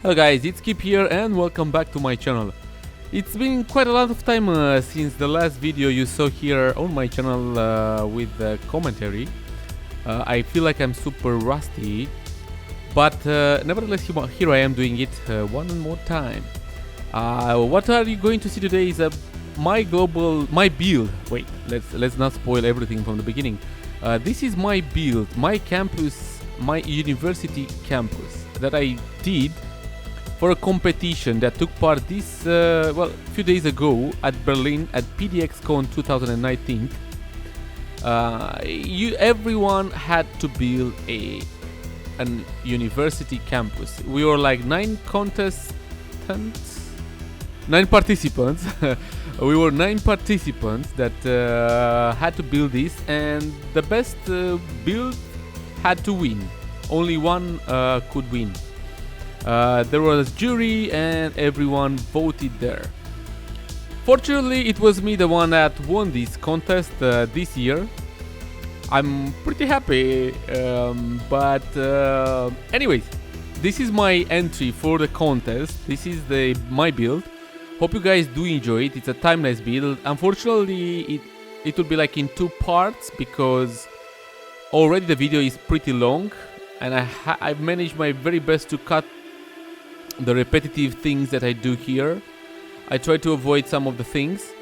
Hello guys, it's Skip here and welcome back to my channel. It's been quite a lot of time since the last video you saw here on my channel with the commentary. I feel like I'm super rusty, but nevertheless here I am doing it one more time. What are you going to see today is my build. Wait, let's not spoil everything from the beginning. This is my build, my campus, my university campus that I did for a competition that took part this a few days ago at Berlin at PDXCON 2019. Everyone had to build an university campus. We were like 9 participants. We were 9 participants that had to build this, and the best build had to win. Only one could win. There was a jury and everyone voted there. Fortunately, it was me the one that won this contest this year. I'm pretty happy, but anyways, this is my entry for the contest. This is my build. Hope you guys do enjoy it. It's a timeless build. Unfortunately, it will be like in 2 parts because already the video is pretty long, and I've managed my very best to cut the repetitive things that I do here. I try to avoid some of the things,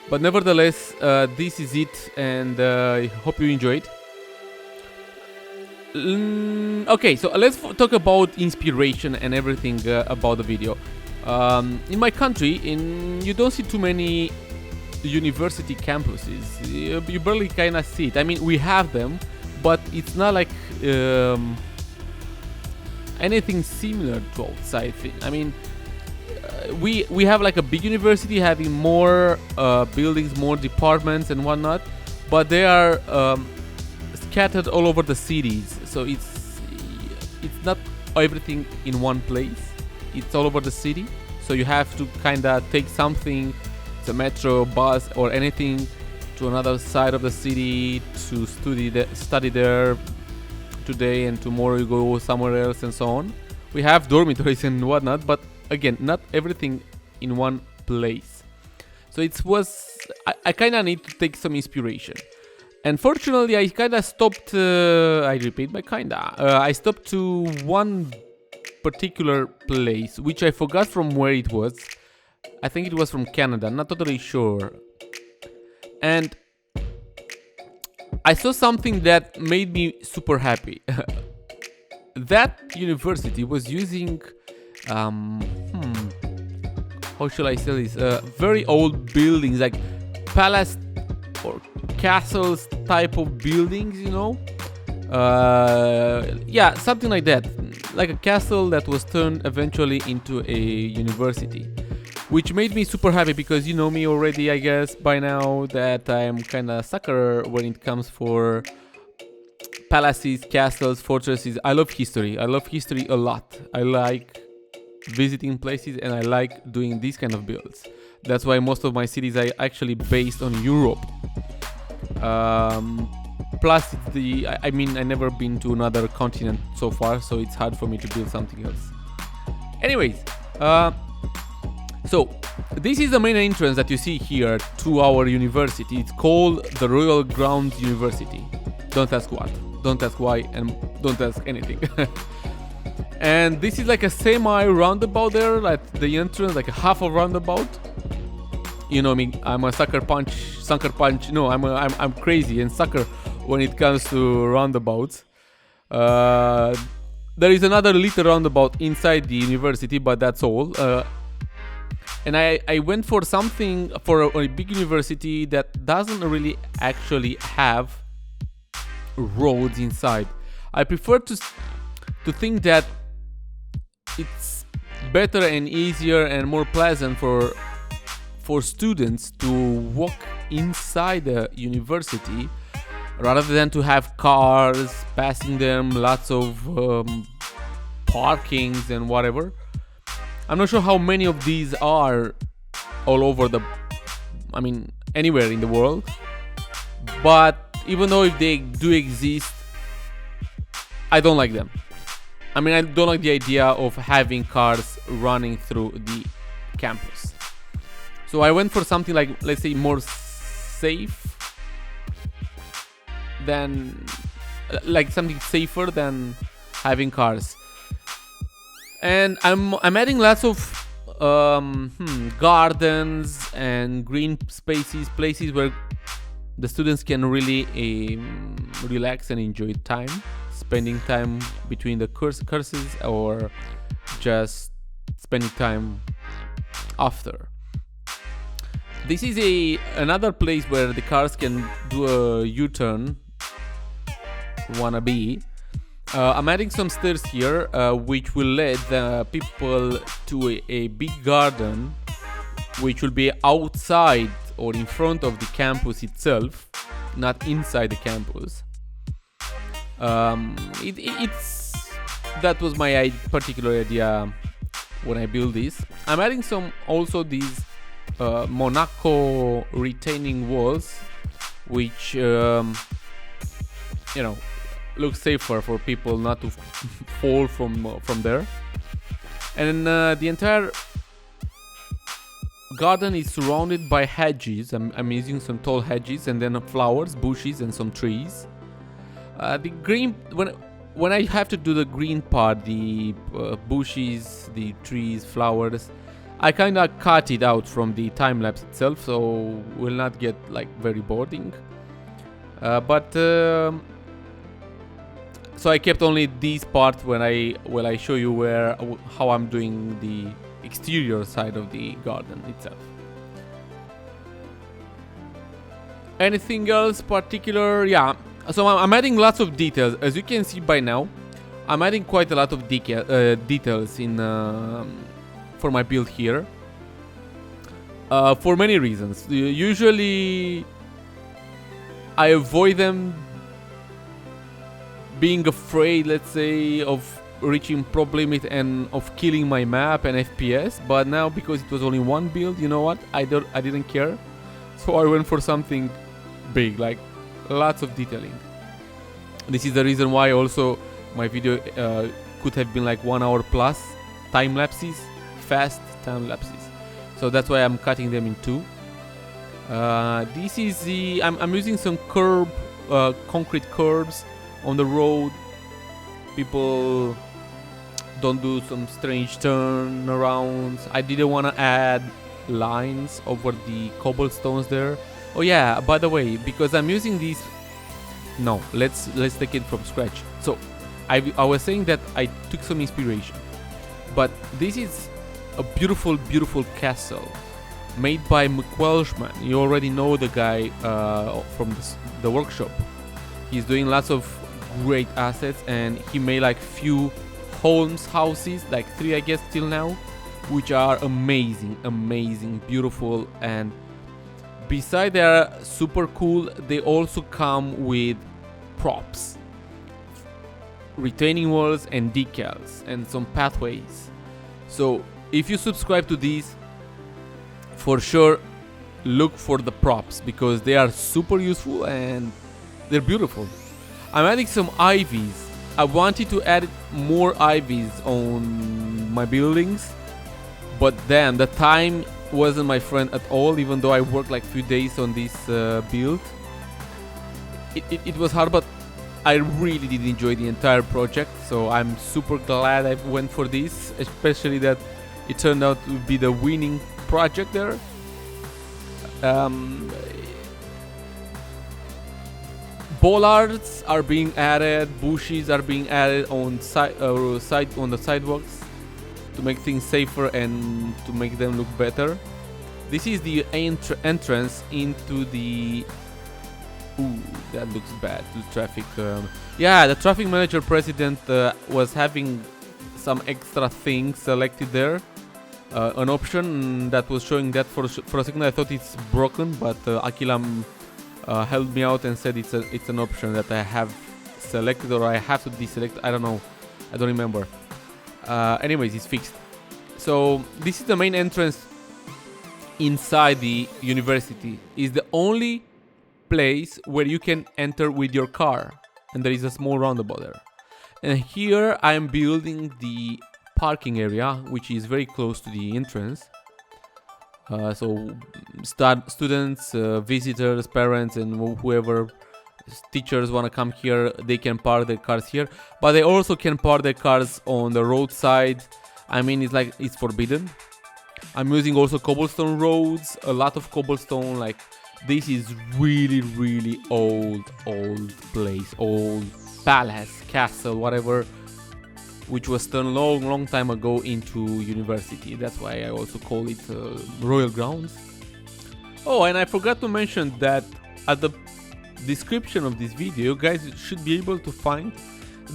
but nevertheless, this is it, and I hope you enjoy it. Okay, so let's talk about inspiration and everything about the video. In my country, you don't see too many university campuses. You barely kind of see it. I mean, we have them, but it's not like anything similar to outside thing. I mean, we have like a big university having more buildings, more departments and whatnot, but they are scattered all over the cities. So it's not everything in one place. It's all over the city. So you have to kind of take something, it's a metro, bus, or anything, to another side of the city to study there. Today and tomorrow you go somewhere else and so on. We have dormitories and whatnot, but again, not everything in one place. So I kind of need to take some inspiration. And fortunately, I kind of stopped, I stopped to one particular place, which I forgot from where it was. I think it was from Canada, not totally sure. And I saw something that made me super happy. That university was using, how shall I say this? Very old buildings, like palace or castles type of buildings, you know? Yeah, something like that. Like a castle that was turned eventually into a university. Which made me super happy because you know me already, I guess, by now, that I'm kind of sucker when it comes for palaces, castles, fortresses. I love history. I love history a lot. I like visiting places and I like doing these kind of builds. That's why most of my cities are actually based on Europe. Plus, I mean, I've never been to another continent so far, so it's hard for me to build something else. Anyways, so this is the main entrance that you see here to our university. It's called the Royal Grounds University. Don't ask what, don't ask why, and don't ask anything. And this is like a semi-roundabout there, like the entrance, like a half of roundabout. You know me, I'm a sucker punch. No, I'm crazy and sucker when it comes to roundabouts. There is another little roundabout inside the university, but that's all. And I went for something for a big university that doesn't really actually have roads inside. I prefer to think that it's better and easier and more pleasant for students to walk inside the university rather than to have cars passing them, lots of parkings and whatever. I'm not sure how many of these are all over anywhere in the world. But even though if they do exist, I don't like them. I mean, I don't like the idea of having cars running through the campus. So I went for something like, let's say, more safe than, like something safer than having cars. And I'm adding lots of gardens and green spaces, places where the students can really relax and enjoy time, spending time between the courses or just spending time after. This is another place where the cars can do a U-turn. Wannabe. I'm adding some stairs here, which will lead the people to a big garden, which will be outside or in front of the campus itself, not inside the campus. That was my particular idea when I built this. I'm adding some also these Monaco retaining walls, which looks safer for people not to fall from there. And the entire garden is surrounded by hedges. I'm using some tall hedges and then flowers, bushes, and some trees. The green, when I have to do the green part, the bushes, the trees, flowers, I kind of cut it out from the time lapse itself, so will not get like very boring. So I kept only these parts when I show you how I'm doing the exterior side of the garden itself. Anything else particular? Yeah. So I'm adding lots of details. As you can see by now, I'm adding quite a lot of details in for my build here. For many reasons. Usually, I avoid them being afraid, let's say, of reaching proper limit and of killing my map and FPS. But now, because it was only one build, you know what? I didn't care. So I went for something big, like lots of detailing. This is the reason why also my video could have been like 1 hour plus time lapses, fast time lapses. So that's why I'm cutting them in two. This is I'm using some concrete curbs on the road. People don't do some strange turnarounds. I didn't want to add lines over the cobblestones there. Oh yeah, by the way, because I'm using these. No, let's take it from scratch. So I was saying that I took some inspiration, but this is a beautiful castle made by McWelshman. You already know the guy from the workshop. He's doing lots of great assets, and he made like few Holmes houses, like 3 I guess till now, which are amazing, beautiful, and besides they are super cool, they also come with props, retaining walls and decals and some pathways. So if you subscribe to these, for sure look for the props because they are super useful and they're beautiful. I'm adding some ivies. I wanted to add more ivies on my buildings, but then the time wasn't my friend at all, even though I worked like few days on this build. It was hard, but I really did enjoy the entire project, so I'm super glad I went for this, especially that it turned out to be the winning project there. Bollards are being added, bushes are being added on on the sidewalks to make things safer and to make them look better. This is the entrance into the. Ooh, that looks bad. The traffic. Yeah, the traffic manager president was having some extra things selected there. An option that was showing that for a second I thought it's broken, but Akilam helped me out and said it's an option that I have selected or I have to deselect. I don't know. I don't remember. Anyways, it's fixed. So this is the main entrance inside the university. It's the only place where you can enter with your car, and there is a small roundabout there. And here I'm building the parking area, which is very close to the entrance. So students, visitors, parents, and whoever, teachers want to come here, they can park their cars here. But they also can park their cars on the roadside. I mean, it's like it's forbidden. I'm using also cobblestone roads, a lot of cobblestone. Like, this is really old place, old palace, castle, whatever, which was turned long time ago into university. That's why I also call it royal grounds. Oh, and I forgot to mention that at the description of this video, guys should be able to find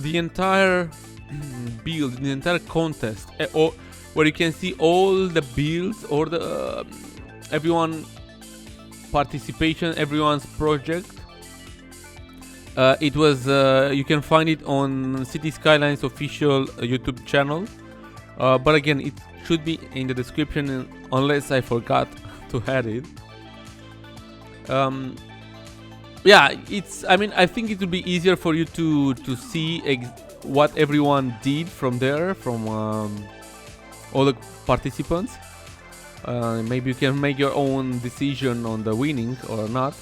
the entire build, the entire contest, or where you can see all the builds, or the everyone participation, everyone's project. It was you can find it on City Skylines official YouTube channel, but again, it should be in the description unless I forgot to add it. Yeah, it's, I mean, I think it would be easier for you to see what everyone did from there, from all the participants. Maybe you can make your own decision on the winning or not.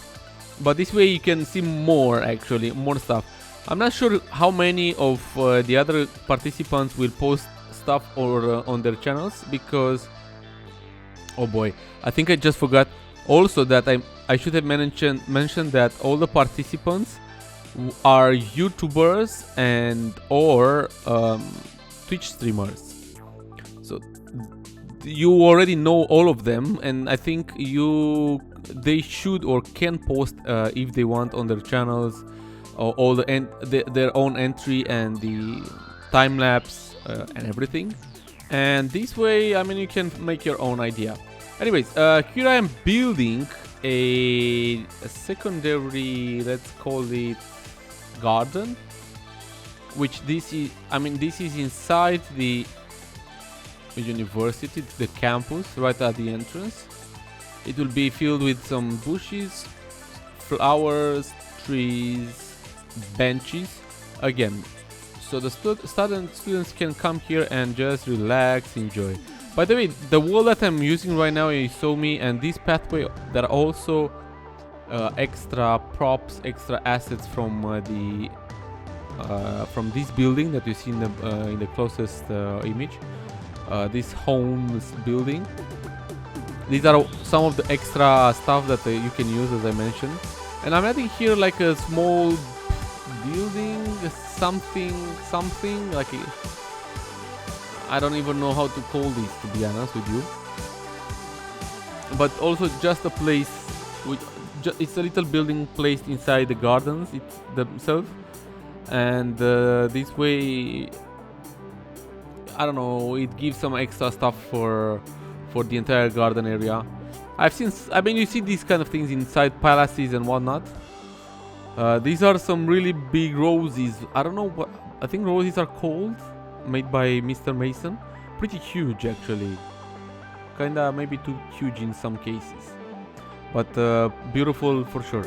But this way you can see more, actually, more stuff. I'm not sure how many of the other participants will post stuff or on their channels, because, oh boy, I think I just forgot also that I should have mentioned that all the participants are YouTubers and or Twitch streamers. So you already know all of them, and I think they should or can post if they want on their channels all their own entry and the time lapse and everything. And this way, I mean, you can make your own idea. Anyways, here I am building a secondary, let's call it garden, which this is, I mean, this is inside the university, the campus, right at the entrance. It will be filled with some bushes, flowers, trees, benches, again, so the students can come here and just relax, enjoy. By the way, the wall that I'm using right now, you saw me, and this pathway, there are also extra props, extra assets from this building that you see in the closest image. This homes building. These are some of the extra stuff that you can use, as I mentioned. And I'm adding here like a small building, something like I don't even know how to call this, to be honest with you. But also just a place, it's a little building placed inside the gardens themselves. And this way, I don't know, it gives some extra stuff for the entire garden area. I mean, you see these kind of things inside palaces and whatnot. These are some really big roses. I don't know what, I think roses are called, made by Mr. Mason. Pretty huge, actually. Kinda maybe too huge in some cases. But beautiful for sure.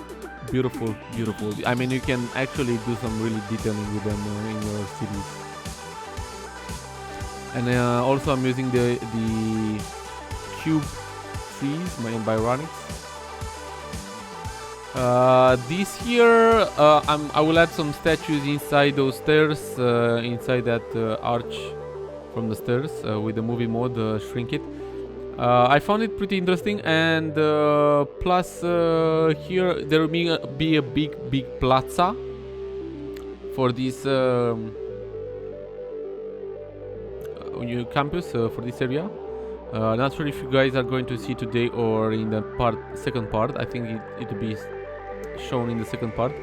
Beautiful. I mean, you can actually do some really detailing with them in your cities. And also I'm using the cube trees made by Ronix. This here, I will add some statues inside those stairs, inside that arch from the stairs with the movie mode, shrink it. I found it pretty interesting, and plus here there will be a big plaza for this new campus, for this area. Not sure if you guys are going to see today or in the second part. I think it will be shown in the second part,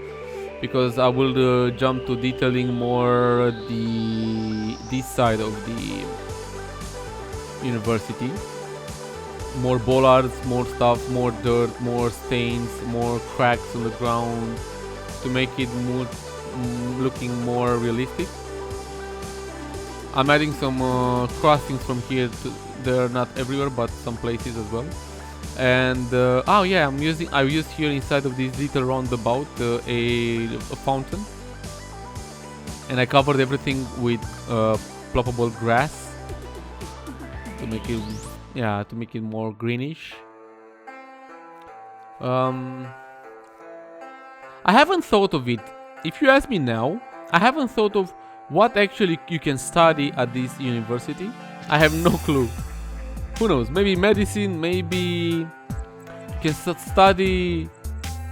because I will jump to detailing more this side of the university. More bollards, more stuff, more dirt, more stains, more cracks on the ground to make it looking more realistic. I'm adding some crossings from here to there, not everywhere, but some places as well. And oh yeah, I used here inside of this little roundabout a fountain, and I covered everything with ploppable grass to make it, yeah, to make it more greenish. I haven't thought of it. If you ask me now, I haven't thought of what actually you can study at this university. I have no clue. Who knows? Maybe medicine, maybe you can study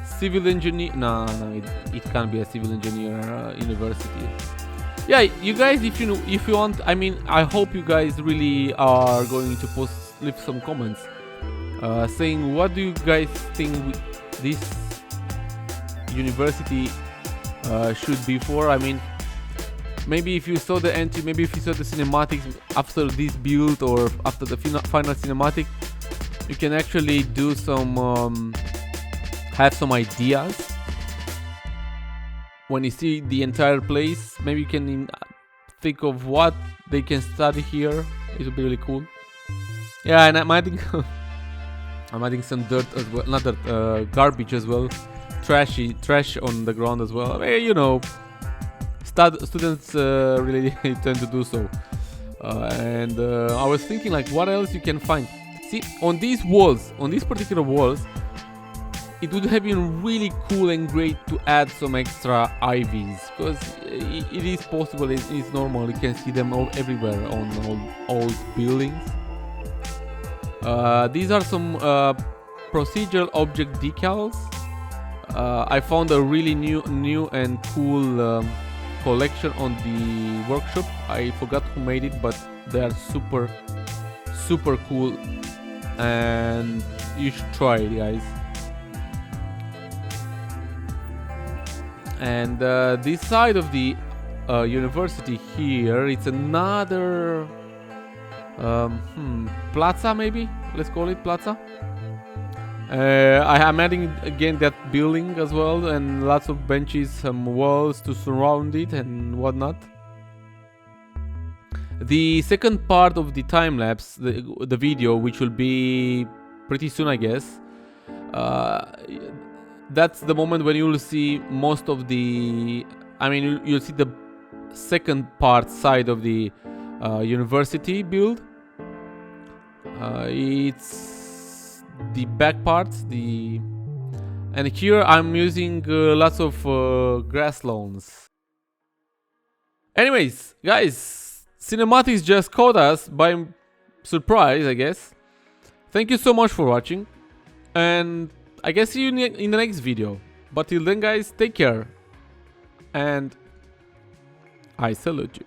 civil engineer. No, it can't be a civil engineer university. Yeah, you guys, if you want, I mean, I hope you guys really are going to leave some comments saying what do you guys think this university should be for. I mean, maybe if you saw the entry, maybe if you saw the cinematics after this build or after the final cinematic, you can actually do some have some ideas. When you see the entire place, maybe you can think of what they can study here. It would be really cool. Yeah, and I'm adding I'm adding some dirt as well, not dirt, garbage as well, trash on the ground as well. I mean, you know, students really tend to do so. And I was thinking, like, what else you can find? See, on these walls, on these particular walls, it would have been really cool and great to add some extra ivies, because it is possible, it's normal, you can see them all everywhere on old buildings. These are some procedural object decals. I found a really new and cool collection on the workshop. I forgot who made it, but they are super cool and you should try it, guys. And this side of the university here, it's another plaza, maybe, let's call it plaza. I am adding again that building as well, and lots of benches, some walls to surround it and whatnot. The second part of the time lapse, the video, which will be pretty soon, I guess, that's the moment when you will see most of the, I mean, you'll see the second part side of the university build. It's the back parts, and here I'm using lots of grass lawns. Anyways, guys, cinematics just caught us by surprise, I guess. Thank you so much for watching, and I guess see you in the next video. But till then, guys, take care, and I salute you.